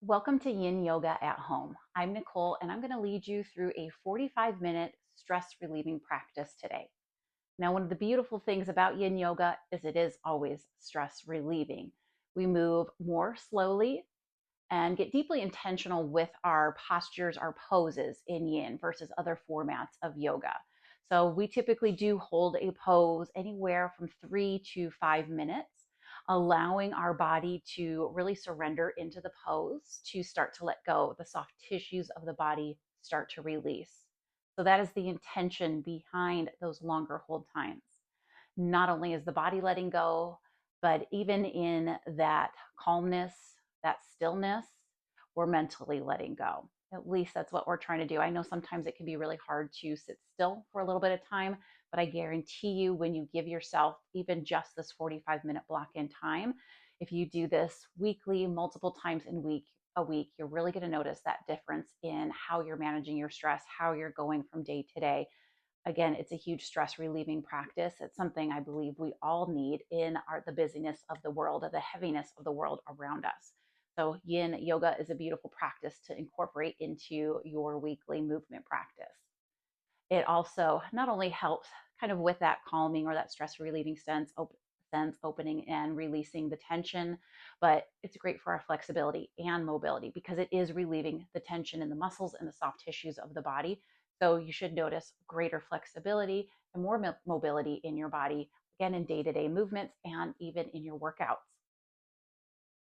Welcome to Yin Yoga at Home. I'm Nicole, and I'm going to lead you through a 45-minute stress relieving practice today. Now, one of the beautiful things about Yin Yoga is it is always stress relieving. We move more slowly and get deeply intentional with our postures, our poses in Yin versus other formats of yoga. So we typically do hold a pose anywhere from 3 to 5 minutes, allowing our body to really surrender into the pose, to start to let go. The soft tissues of the body start to release. So that is the intention behind those longer hold times. Not only is the body letting go, but even in that calmness, that stillness, we're mentally letting go. At least that's what we're trying to do. I know sometimes it can be really hard to sit still for a little bit of time, but I guarantee you when you give yourself even just this 45-minute block in time, if you do this weekly, multiple times in a week, you're really going to notice that difference in how you're managing your stress, how you're going from day to day. Again, it's a huge stress relieving practice. It's something I believe we all need in the busyness of the world, of the heaviness of the world around us. So Yin Yoga is a beautiful practice to incorporate into your weekly movement practice. It also not only helps kind of with that calming or that stress relieving sense, opening and releasing the tension, but it's great for our flexibility and mobility because it is relieving the tension in the muscles and the soft tissues of the body. So you should notice greater flexibility and more mobility in your body, again, in day-to-day movements and even in your workouts.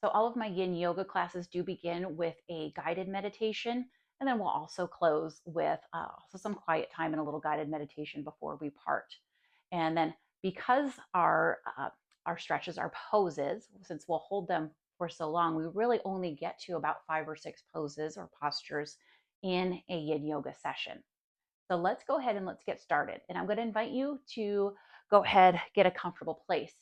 So all of my Yin Yoga classes do begin with a guided meditation, and then we'll also close with also some quiet time and a little guided meditation before we part. And then because our stretches, our poses, since we'll hold them for so long, we really only get to about 5 or 6 poses or postures in a Yin Yoga session. So let's go ahead and let's get started. And I'm going to invite you to go ahead, get a comfortable place.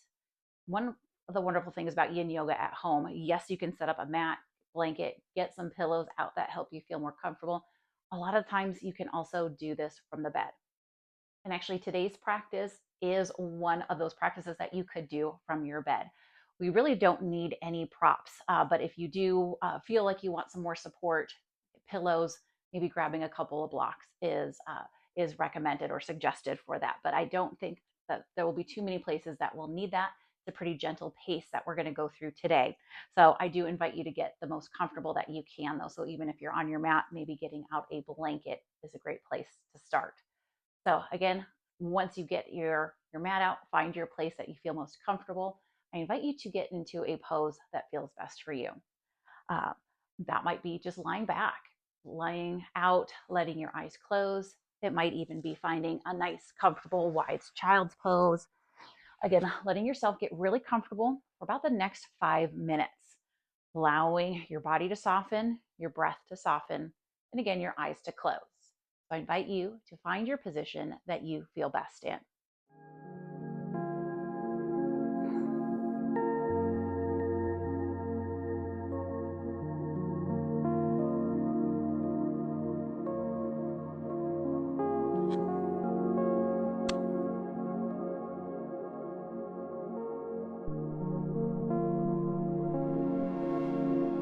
One of the wonderful things about Yin Yoga at home, yes, you can set up a mat, blanket, get some pillows out that help you feel more comfortable. A lot of times you can also do this from the bed. And actually today's practice is one of those practices that you could do from your bed. We really don't need any props, but if you do feel like you want some more support, pillows, maybe grabbing a couple of blocks is recommended or suggested for that. But I don't think that there will be too many places that will need that. It's a pretty gentle pace that we're going to go through today. So I do invite you to get the most comfortable that you can, though. So even if you're on your mat, maybe getting out a blanket is a great place to start. So again, once you get your mat out, find your place that you feel most comfortable. I invite you to get into a pose that feels best for you. Uh, that might be just lying back, lying out, letting your eyes close. It might even be finding a nice, comfortable, wide child's pose. Again, letting yourself get really comfortable for about the next 5 minutes, allowing your body to soften, your breath to soften, and again, your eyes to close. So I invite you to find your position that you feel best in.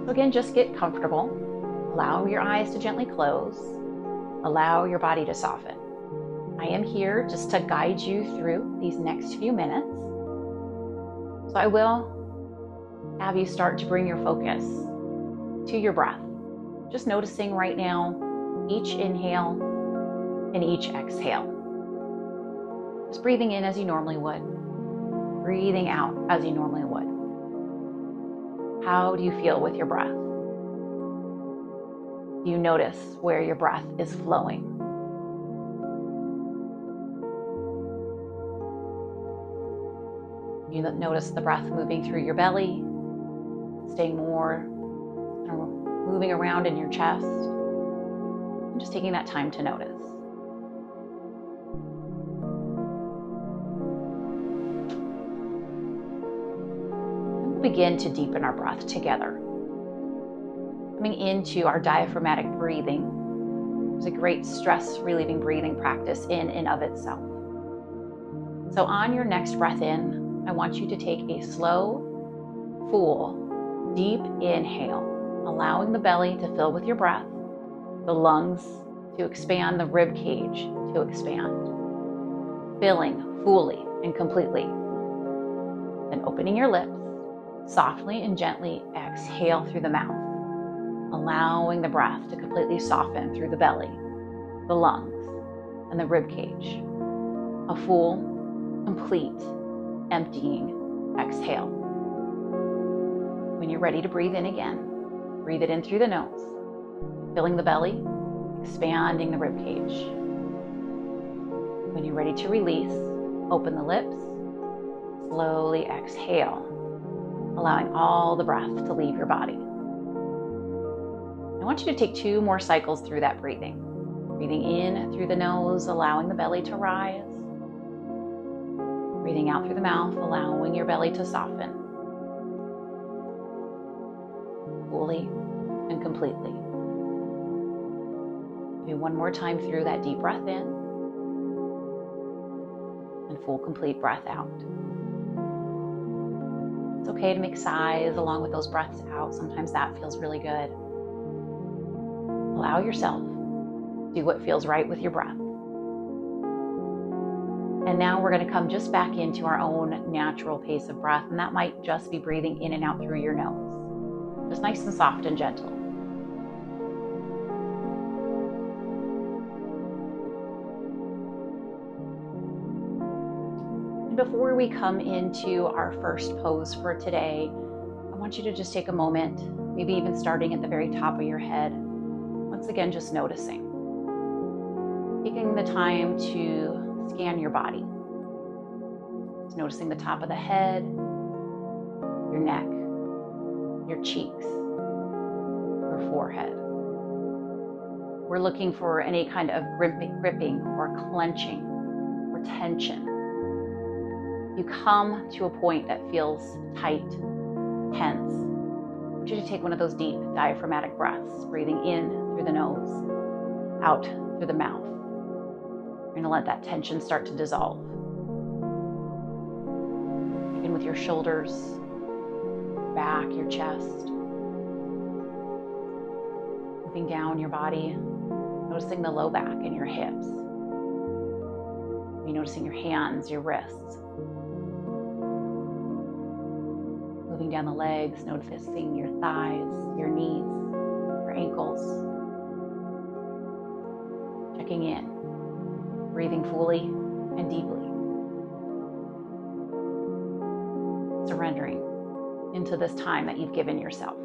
So again, just get comfortable. Allow your eyes to gently close. Allow your body to soften. I am here just to guide you through these next few minutes. So I will have you start to bring your focus to your breath. Just noticing right now each inhale and each exhale. Just breathing in as you normally would. Breathing out as you normally would. How do you feel with your breath? Do you notice where your breath is flowing? You notice the breath moving through your belly, staying more, moving around in your chest, and just taking that time to notice. Begin to deepen our breath together. Coming into our diaphragmatic breathing is a great stress relieving breathing practice in and of itself. So on your next breath in, I want you to take a slow, full, deep inhale. allowing the belly to fill with your breath, the lungs to expand, the rib cage to expand, filling fully and completely. Then opening your lips, softly and gently exhale through the mouth, allowing the breath to completely soften through the belly, the lungs, and the rib cage. A full, complete, emptying exhale. When you're ready to breathe in again, breathe it in through the nose, filling the belly, expanding the rib cage. When you're ready to release, open the lips, slowly exhale, allowing all the breath to leave your body. I want you to take 2 more cycles through that breathing. Breathing in through the nose, allowing the belly to rise. Breathing out through the mouth, allowing your belly to soften. Fully and completely. Maybe one more time through that deep breath in and full complete breath out. It's okay to make sighs along with those breaths out. Sometimes that feels really good. Allow yourself to do what feels right with your breath. And now we're going to come just back into our own natural pace of breath, and that might just be breathing in and out through your nose. Just nice and soft and gentle. And before we come into our first pose for today, I want you to just take a moment, maybe even starting at the very top of your head. Once again, just noticing. Taking the time to scan your body. Just noticing the top of the head, your neck, your cheeks, your forehead. We're looking for any kind of gripping or clenching or tension. You come to a point that feels tight, tense. I want you to take one of those deep diaphragmatic breaths, breathing in through the nose, out through the mouth. You're going to let that tension start to dissolve. Begin with your shoulders, your back, your chest. Moving down your body, noticing the low back and your hips. You're noticing your hands, your wrists. Moving down the legs, noticing your thighs, your knees, your ankles. Checking in, breathing fully and deeply. Surrendering into this time that you've given yourself.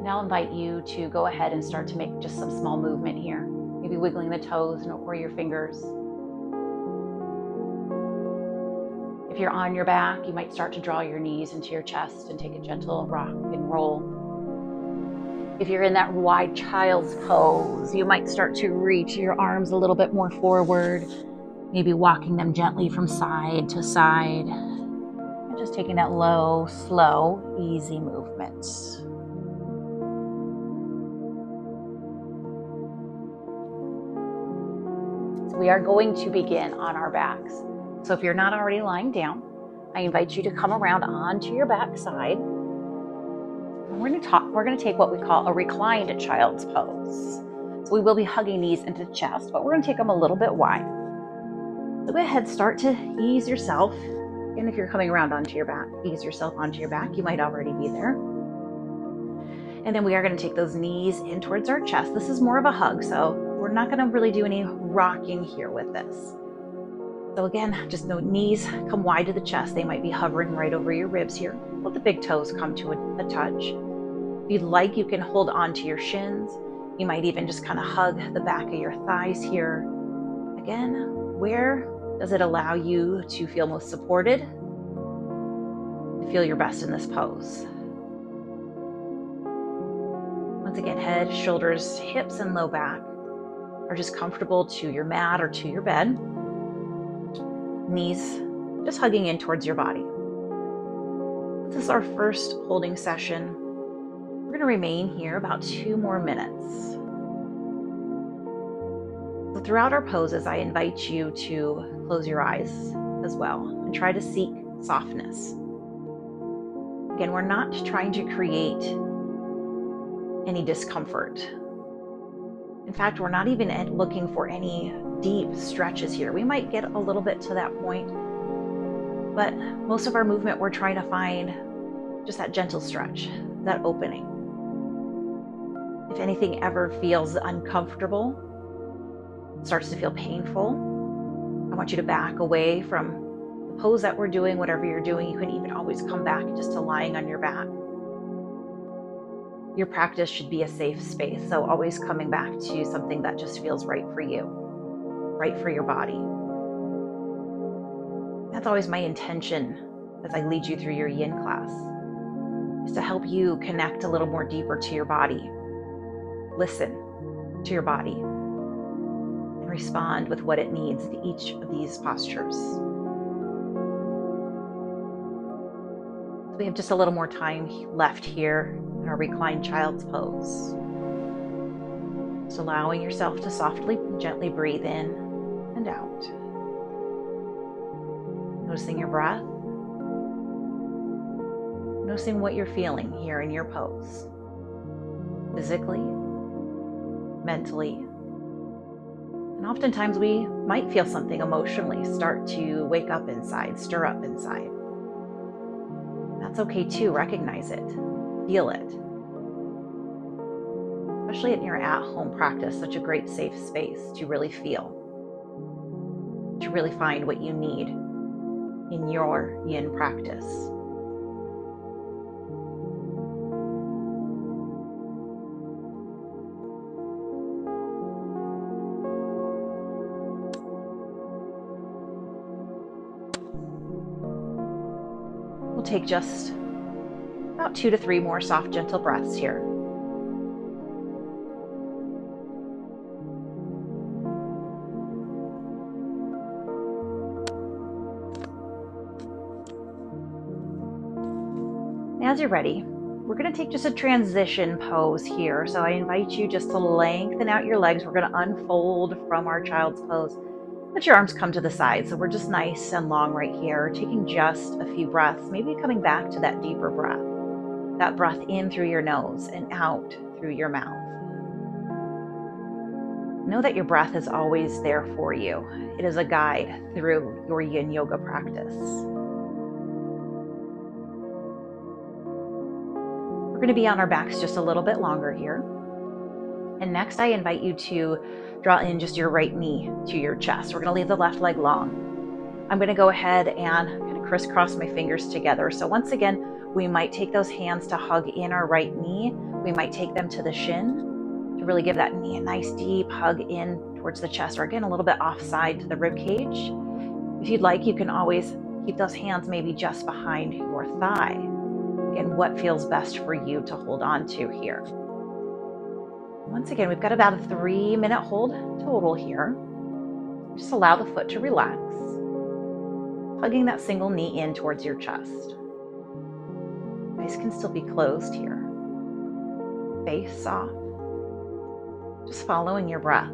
Now I'll invite you to go ahead and start to make just some small movement here. Maybe wiggling the toes or your fingers. If you're on your back, you might start to draw your knees into your chest and take a gentle rock and roll. If you're in that wide child's pose, you might start to reach your arms a little bit more forward, maybe walking them gently from side to side, and just taking that low, slow, easy movements. So we are going to begin on our backs. So if you're not already lying down, I invite you to come around onto your back side. We're going to take what we call a reclined child's pose. So we will be hugging knees into the chest, but we're going to take them a little bit wide. So go ahead, start to ease yourself. And if you're coming around onto your back, ease yourself onto your back. You might already be there. And then we are going to take those knees in towards our chest. This is more of a hug, so we're not going to really do any rocking here with this. So again, just the knees come wide to the chest. They might be hovering right over your ribs here. Let the big toes come to a touch. If you'd like, you can hold onto your shins. You might even just kind of hug the back of your thighs here. Again, where does it allow you to feel most supported? To feel your best in this pose. Once again, head, shoulders, hips, and low back are just comfortable to your mat or to your bed. Knees just hugging in towards your body. This is our first holding session. We're going to remain here about 2 more minutes. So throughout our poses, I invite you to close your eyes as well and try to seek softness. Again, we're not trying to create any discomfort. In fact, we're not even looking for any deep stretches here. We might get a little bit to that point, but most of our movement, we're trying to find just that gentle stretch, that opening. If anything ever feels uncomfortable, starts to feel painful, I want you to back away from the pose that we're doing, whatever you're doing. You can even always come back just to lying on your back. Your practice should be a safe space, so always coming back to something that just feels right for you, right for your body. That's always my intention as I lead you through your Yin class, is to help you connect a little more deeper to your body, listen to your body, and respond with what it needs to each of these postures. So we have just a little more time left here in our reclined child's pose. Just allowing yourself to softly, gently breathe in and out. Noticing your breath. Noticing what you're feeling here in your pose. Physically, mentally. And oftentimes we might feel something emotionally start to wake up inside, stir up inside. That's okay too. Recognize it. Feel it. Especially in your at-home practice, such a great safe space to really feel, to really find what you need in your Yin practice. We'll take just about 2 to 3 more soft, gentle breaths here. As you're ready, we're going to take just a transition pose here. So I invite you just to lengthen out your legs. We're going to unfold from our child's pose. Let your arms come to the side. So we're just nice and long right here, taking just a few breaths, maybe coming back to that deeper breath. That breath in through your nose and out through your mouth. Know that your breath is always there for you. It is a guide through your Yin Yoga practice. We're going to be on our backs just a little bit longer here. And next, I invite you to draw in just your right knee to your chest. We're going to leave the left leg long. I'm going to go ahead and kind of crisscross my fingers together. So once again, we might take those hands to hug in our right knee. We might take them to the shin to really give that knee a nice deep hug in towards the chest, or again, a little bit offside to the rib cage. If you'd like, you can always keep those hands maybe just behind your thigh. Again, what feels best for you to hold on to here. Once again, we've got about a 3-minute hold total here. Just allow the foot to relax, hugging that single knee in towards your chest. Eyes can still be closed here. Face soft. Just following your breath.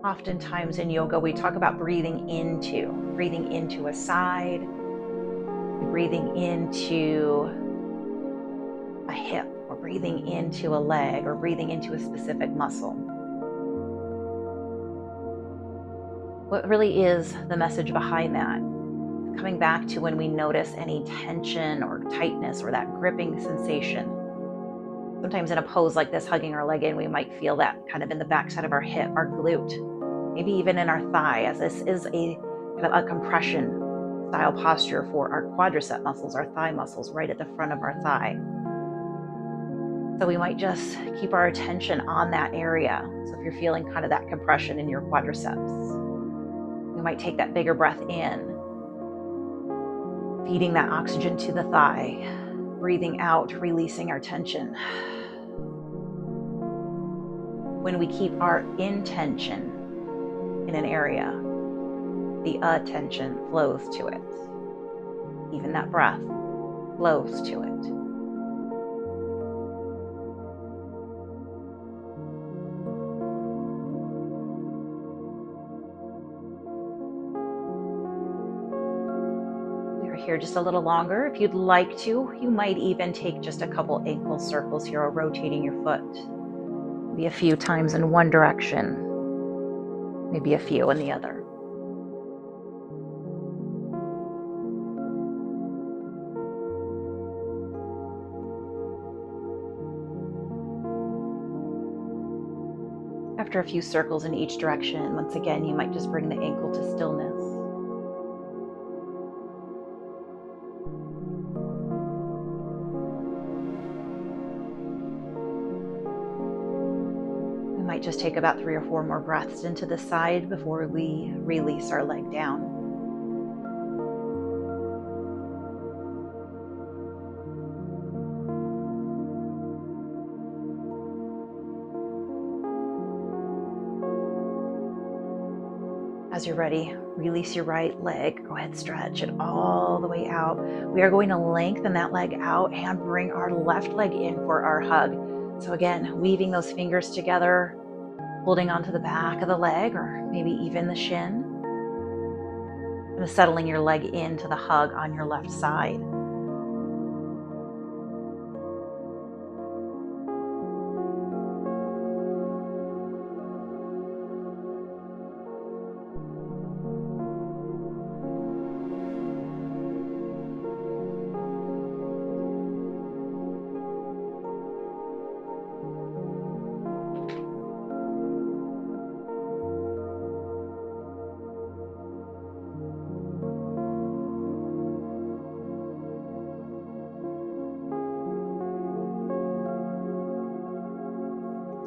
Oftentimes in yoga, we talk about breathing into a side, breathing into a hip, or breathing into a leg, or breathing into a specific muscle. What really is the message behind that? Coming back to when we notice any tension or tightness or that gripping sensation. Sometimes in a pose like this, hugging our leg in, we might feel that kind of in the backside of our hip, our glute, maybe even in our thigh, as this is a kind of a compression style posture for our quadricep muscles, our thigh muscles, right at the front of our thigh. So we might just keep our attention on that area. So if you're feeling kind of that compression in your quadriceps, we might take that bigger breath in, feeding that oxygen to the thigh, breathing out, releasing our tension. When we keep our intention in an area, the attention flows to it. Even that breath flows to it. here just a little longer. If you'd like to, you might even take just a couple ankle circles here, or rotating your foot. Maybe a few times in one direction, maybe a few in the other. After a few circles in each direction, once again, you might just bring the ankle to stillness. We might just take about 3 or 4 more breaths into the side before we release our leg down. As you're ready, release your right leg. Go ahead, stretch it all the way out. We are going to lengthen that leg out and bring our left leg in for our hug. So again, weaving those fingers together, holding onto the back of the leg or maybe even the shin. And settling your leg into the hug on your left side.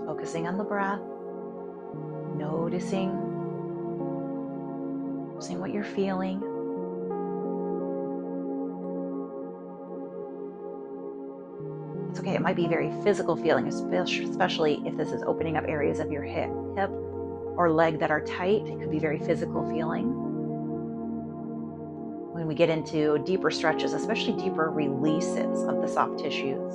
Focusing on the breath, noticing what you're feeling. It's okay, it might be very physical feeling, especially if this is opening up areas of your hip or leg that are tight. It could be very physical feeling. When we get into deeper stretches, especially deeper releases of the soft tissues,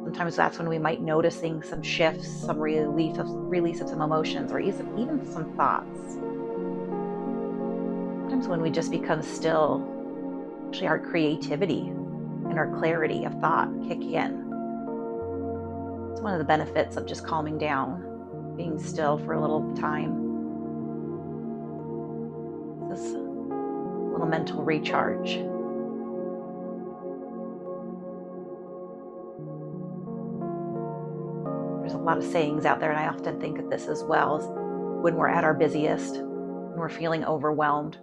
sometimes that's when we might noticing some shifts, some release of some emotions, or even some thoughts. Sometimes when we just become still, actually our creativity and our clarity of thought kick in. It's one of the benefits of just calming down, being still for a little time. This little mental recharge. There's a lot of sayings out there, and I often think of this as well, as when we're at our busiest, when we're feeling overwhelmed,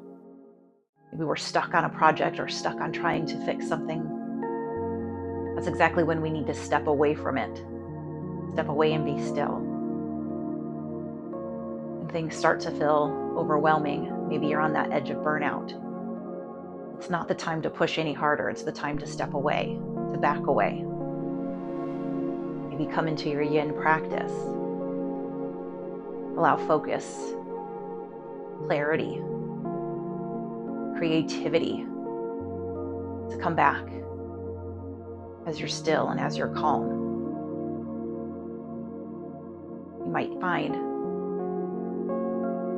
maybe we're stuck on a project or stuck on trying to fix something. That's exactly when we need to step away from it. Step away and be still. When things start to feel overwhelming, maybe you're on that edge of burnout. It's not the time to push any harder. It's the time to step away, to back away. Maybe come into your Yin practice. Allow focus, clarity, creativity to come back as you're still and as you're calm. You might find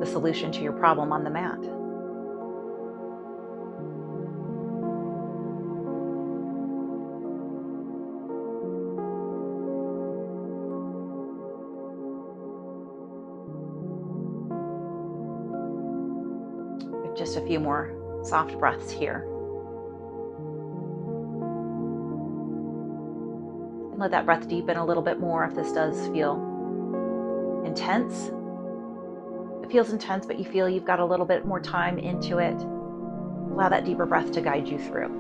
the solution to your problem on the mat. Just a few more soft breaths here. And let that breath deepen a little bit more if this does feel intense. It feels intense, but you feel you've got a little bit more time into it. Allow that deeper breath to guide you through.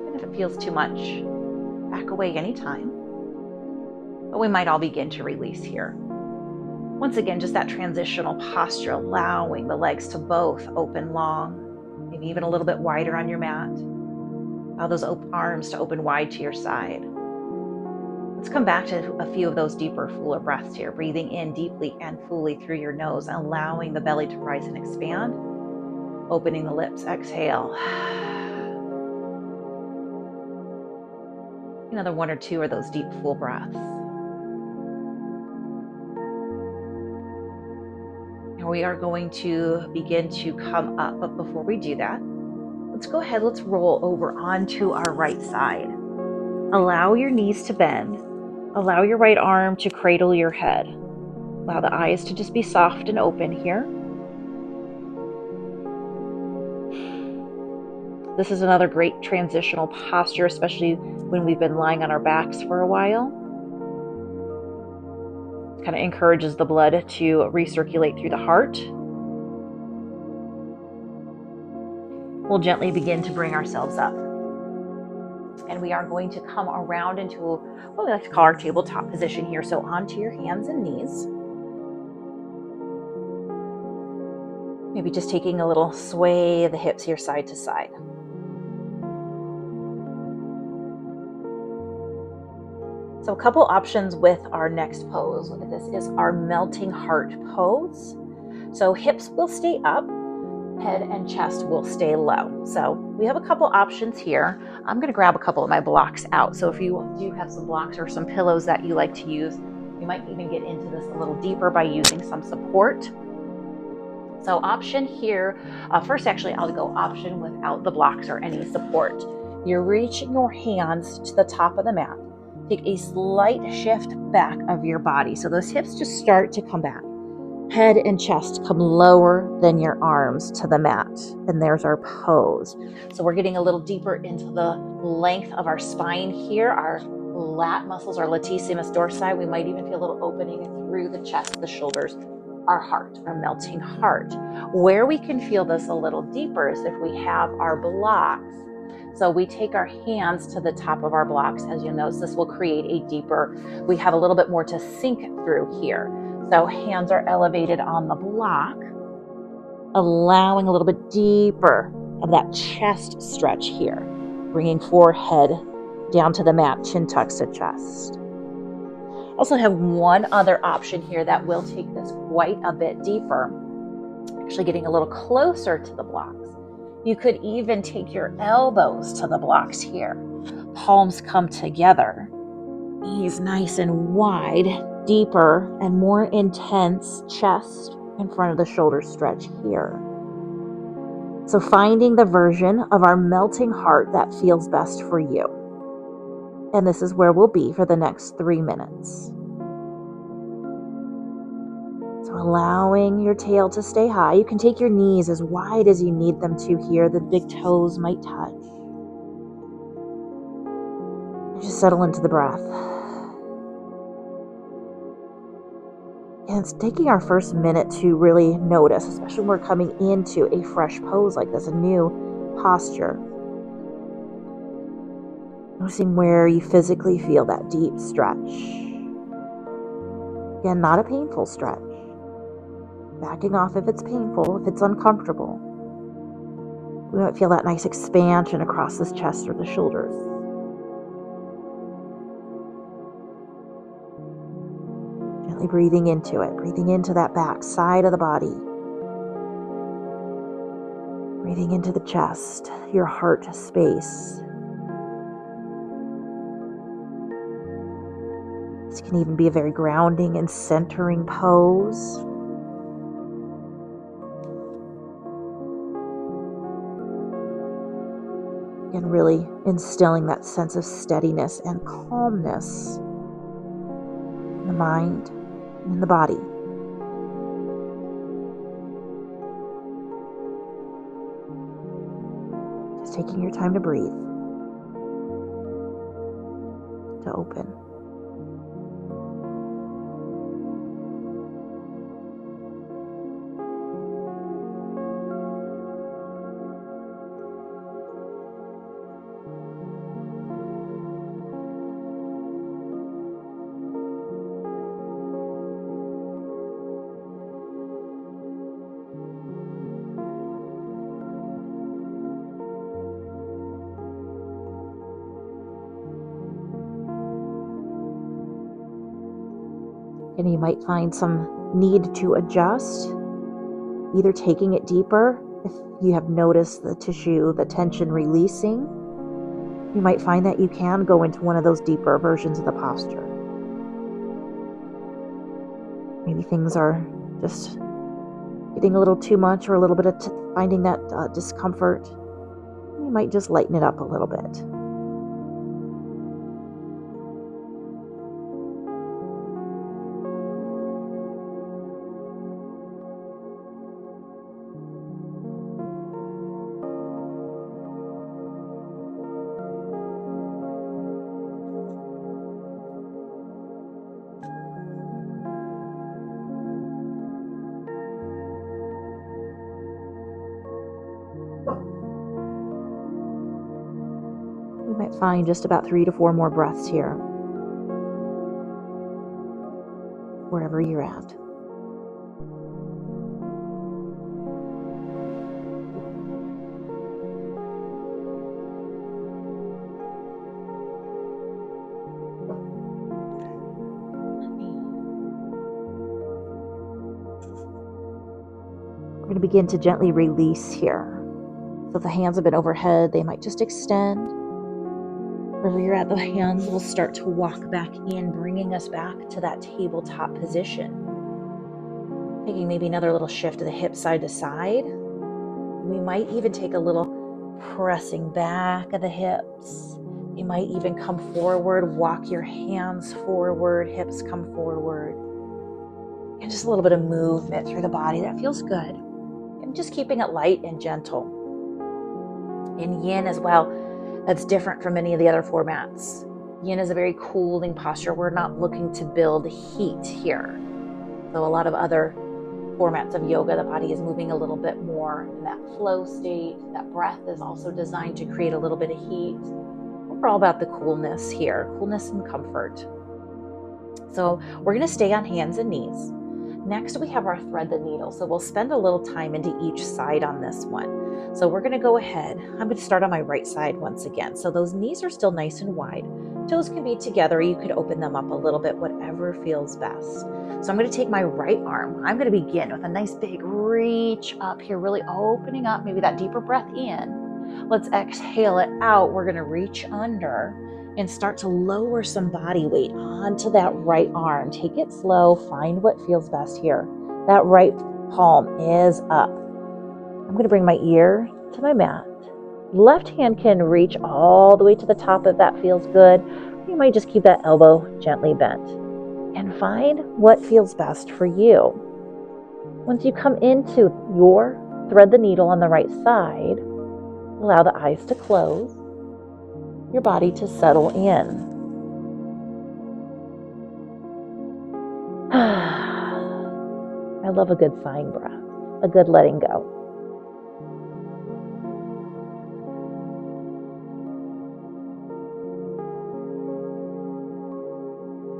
And if it feels too much, back away anytime. But we might all begin to release here. Once again, just that transitional posture, allowing the legs to both open long, maybe even a little bit wider on your mat. Allow those arms to open wide to your side. Let's come back to a few of those deeper, fuller breaths here. Breathing in deeply and fully through your nose, allowing the belly to rise and expand. Opening the lips, exhale. Another 1 or 2 of those deep, full breaths. We are going to begin to come up, but before we do that, let's let's go ahead, let's roll over onto our right side. Allow your knees to bend. Allow your right arm to cradle your head. Allow the eyes to just be soft and open here. This is another great transitional posture, especially when we've been lying on our backs for a while. It kind of encourages the blood to recirculate through the heart. We'll gently begin to bring ourselves up. And we are going to come around into what we like to call our tabletop position here. So onto your hands and knees. Maybe just taking a little sway of the hips here side to side. So a couple options with our next pose. This is our melting heart pose. So hips will stay up, head and chest will stay low. So we have a couple options here. I'm going to grab a couple of my blocks out. So if you do have some blocks or some pillows that you like to use, you might even get into this a little deeper by using some support. So option here, first actually I'll go option without the blocks or any support. You're reaching your hands to the top of the mat. Take a slight shift back of your body. So those hips just start to come back. Head and chest come lower than your arms to the mat. And there's our pose. So we're getting a little deeper into the length of our spine here. Our lat muscles, our latissimus dorsi. We might even feel a little opening through the chest, the shoulders, our heart, our melting heart. Where we can feel this a little deeper is if we have our blocks. So we take our hands to the top of our blocks. As you'll notice, this will create a deeper, we have a little bit more to sink through here. So hands are elevated on the block, allowing a little bit deeper of that chest stretch here, bringing forehead down to the mat, chin tucks to chest. Also have one other option here that will take this quite a bit deeper, actually getting a little closer to the blocks. You could even take your elbows to the blocks here. Palms come together. Knees nice and wide, deeper and more intense chest in front of the shoulder stretch here. So finding the version of our melting heart that feels best for you. And this is where we'll be for the next 3 minutes. So allowing your tail to stay high. You can take your knees as wide as you need them to here. The big toes might touch. Just settle into the breath. And it's taking our first minute to really notice, especially when we're coming into a fresh pose like this, a new posture. Noticing where you physically feel that deep stretch. Again, not a painful stretch. Backing off if it's painful, if it's uncomfortable. We might feel that nice expansion across this chest or the shoulders. Gently breathing into it, breathing into that back side of the body. Breathing into the chest, your heart space. This can even be a very grounding and centering pose. And really instilling that sense of steadiness and calmness in the mind and in the body. Just taking your time to breathe, to open. And you might find some need to adjust, either taking it deeper. If you have noticed the tissue, the tension releasing, you might find that you can go into one of those deeper versions of the posture. Maybe things are just getting a little too much or a little bit of finding that discomfort. You might just lighten it up a little bit. You might find just about 3 to 4 more breaths here, wherever you're at. We're going to begin to gently release here. So if the hands have been overhead, they might just extend. Wherever you're at, the hands will start to walk back in, bringing us back to that tabletop position. Taking maybe another little shift of the hips side to side. We might even take a little pressing back of the hips. You might even come forward, walk your hands forward, hips come forward. And just a little bit of movement through the body. That feels good. And just keeping it light and gentle. In Yin as well, that's different from many of the other formats. Yin is a very cooling posture. We're not looking to build heat here. So a lot of other formats of yoga, the body is moving a little bit more in that flow state. That breath is also designed to create a little bit of heat. We're all about the coolness here, coolness and comfort. So we're going to stay on hands and knees. Next, we have our thread the needle. So we'll spend a little time into each side on this one. So we're going to go ahead. I'm going to start on my right side once again. So those knees are still nice and wide. Toes can be together. You could open them up a little bit, whatever feels best. So I'm going to take my right arm. I'm going to begin with a nice big reach up here, really opening up, maybe that deeper breath in. Let's exhale it out. We're going to reach under and start to lower some body weight onto that right arm. Take it slow. Find what feels best here. That right palm is up. I'm going to bring my ear to my mat. Left hand can reach all the way to the top if that feels good. You might just keep that elbow gently bent. And find what feels best for you. Once you come into your thread the needle on the right side, allow the eyes to close, your body to settle in. I love a good sighing breath, a good letting go.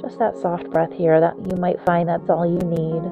Just that soft breath here that you might find that's all you need.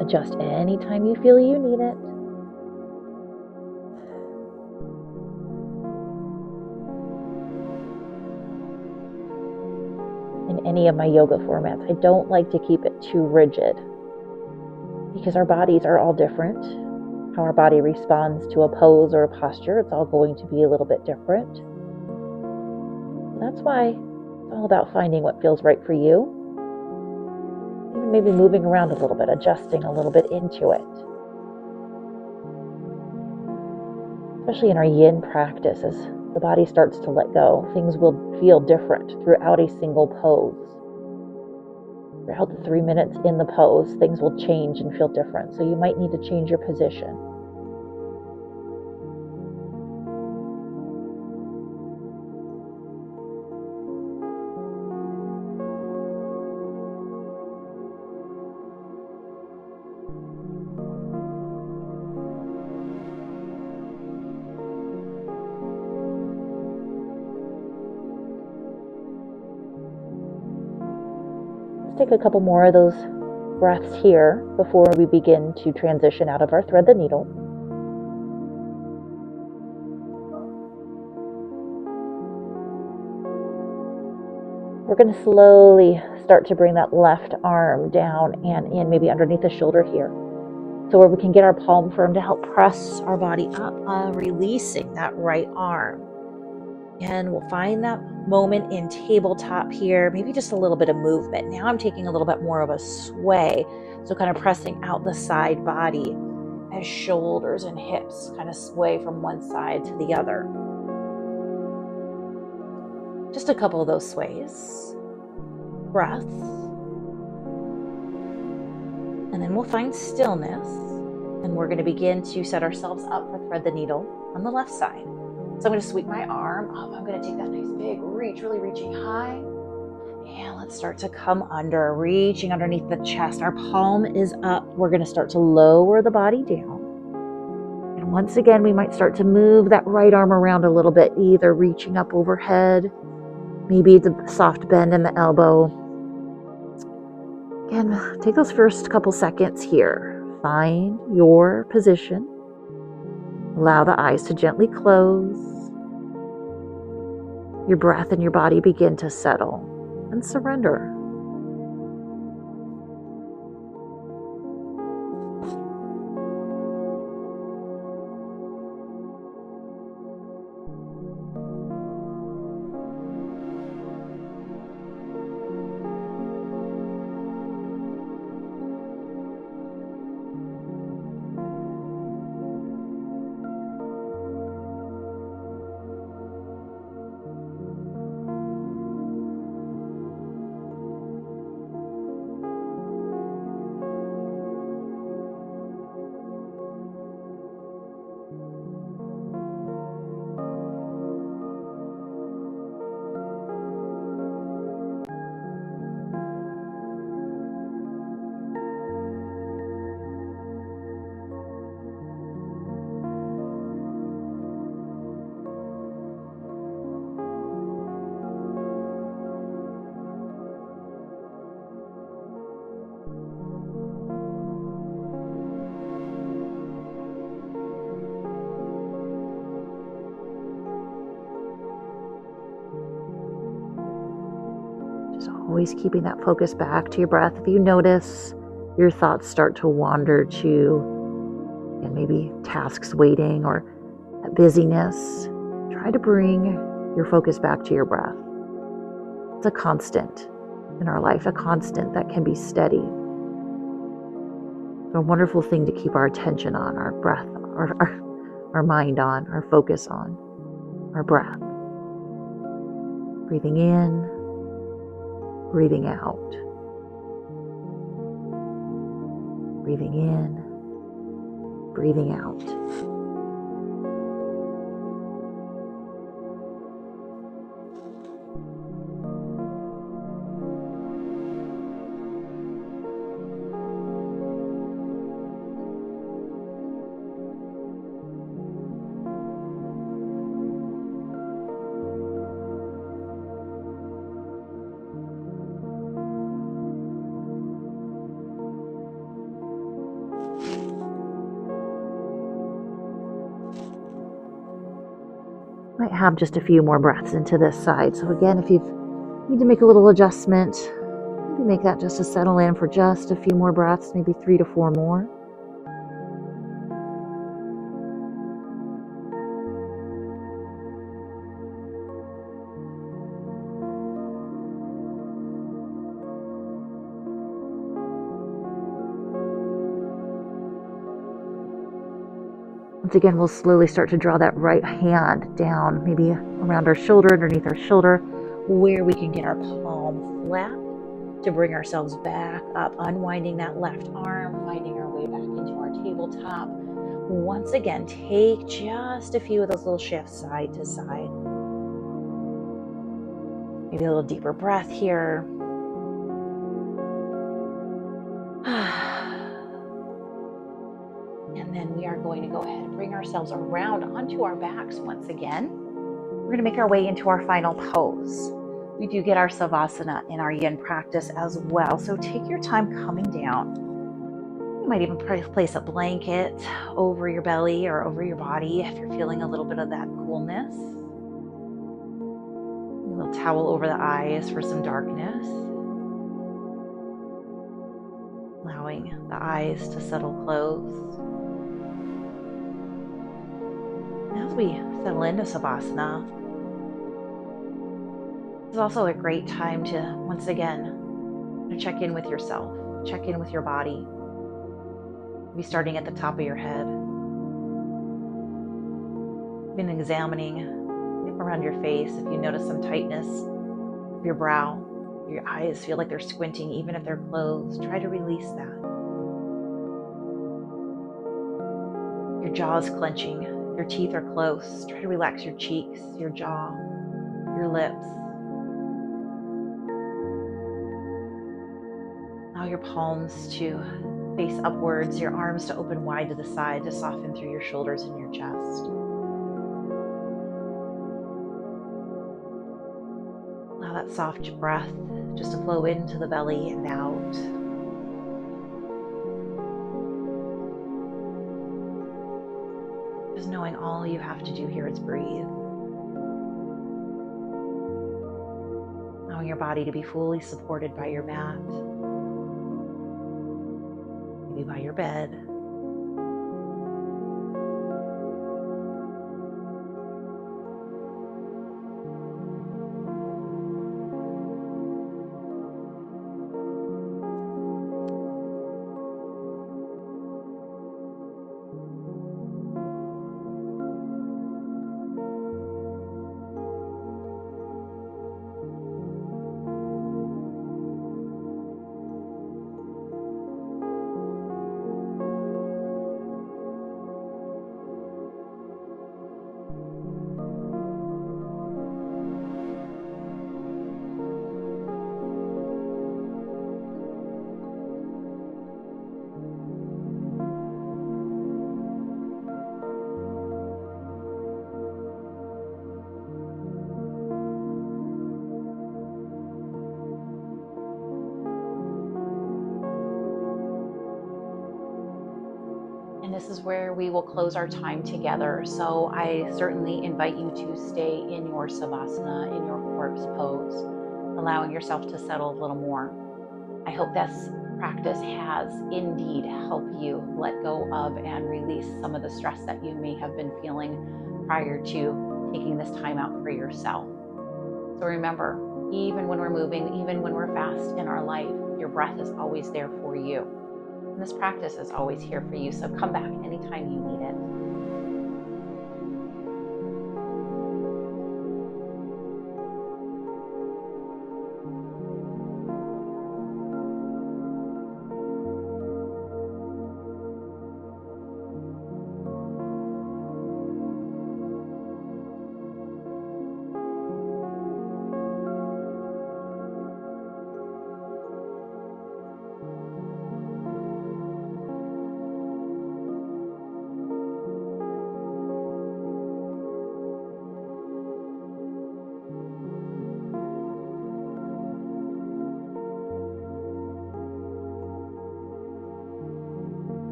Adjust anytime you feel you need it. In any of my yoga formats, I don't like to keep it too rigid because our bodies are all different. How our body responds to a pose or a posture, it's all going to be a little bit different. That's why it's all about finding what feels right for you. Even maybe moving around a little bit, adjusting a little bit into it. Especially in our yin practice, as the body starts to let go, things will feel different throughout a single pose. Throughout the 3 minutes in the pose, things will change and feel different. So you might need to change your position. Take a couple more of those breaths here before we begin to transition out of our thread the needle. We're going to slowly start to bring that left arm down and in, maybe underneath the shoulder here. So where we can get our palm firm to help press our body up, releasing that right arm. And we'll find that moment in tabletop here, maybe just a little bit of movement. Now I'm taking a little bit more of a sway, so kind of pressing out the side body as shoulders and hips kind of sway from one side to the other. Just a couple of those sways, breaths, and then we'll find stillness, and we're going to begin to set ourselves up for thread the needle on the left side. So I'm going to sweep my arm up. I'm going to take that nice big reach, really reaching high. And let's start to come under, reaching underneath the chest. Our palm is up. We're going to start to lower the body down. And once again, we might start to move that right arm around a little bit, either reaching up overhead, maybe the soft bend in the elbow. Again, take those first couple seconds here. Find your position. Allow the eyes to gently close. Your breath and your body begin to settle and surrender. Always keeping that focus back to your breath. If you notice your thoughts start to wander to and maybe tasks waiting or busyness, try to bring your focus back to your breath. It's a constant in our life, a constant that can be steady. A wonderful thing to keep our attention on, our breath, our mind on, our focus on, our breath. Breathing in, breathing out. Breathing in, breathing out. Might have just a few more breaths into this side. So again, if you need to make a little adjustment, maybe make that just to settle in for just a few more breaths, maybe 3 to 4 more. Once again, we'll slowly start to draw that right hand down, maybe around our shoulder, underneath our shoulder, where we can get our palm flat. to bring ourselves back up, unwinding that left arm, finding our way back into our tabletop. Once again, take just a few of those little shifts side to side. Maybe a little deeper breath here. And then we are going to go ahead and bring ourselves around onto our backs once again. We're going to make our way into our final pose. We do get our Savasana in our Yin practice as well, so take your time coming down. You might even place a blanket over your belly or over your body if you're feeling a little bit of that coolness. A little towel over the eyes for some darkness. Allowing the eyes to settle closed. As we settle into Savasana, it's also a great time to, once again, check in with yourself, check in with your body. Maybe starting at the top of your head. Been examining around your face if you notice some tightness of your brow. Your eyes feel like they're squinting even if they're closed. Try to release that. Your jaw is clenching. Your teeth are close. Try to relax your cheeks, your jaw, your lips. Allow your palms to face upwards, your arms to open wide to the side to soften through your shoulders and your chest. Allow that soft breath just to flow into the belly and out. Just knowing all you have to do here is breathe. Allowing your body to be fully supported by your mat. Maybe by your bed. And this is where we will close our time together. So I certainly invite you to stay in your Savasana, in your corpse pose, allowing yourself to settle a little more. I hope this practice has indeed helped you let go of and release some of the stress that you may have been feeling prior to taking this time out for yourself. So remember, even when we're moving, even when we're fast in our life, your breath is always there for you. And this practice is always here for you, so come back anytime you need it.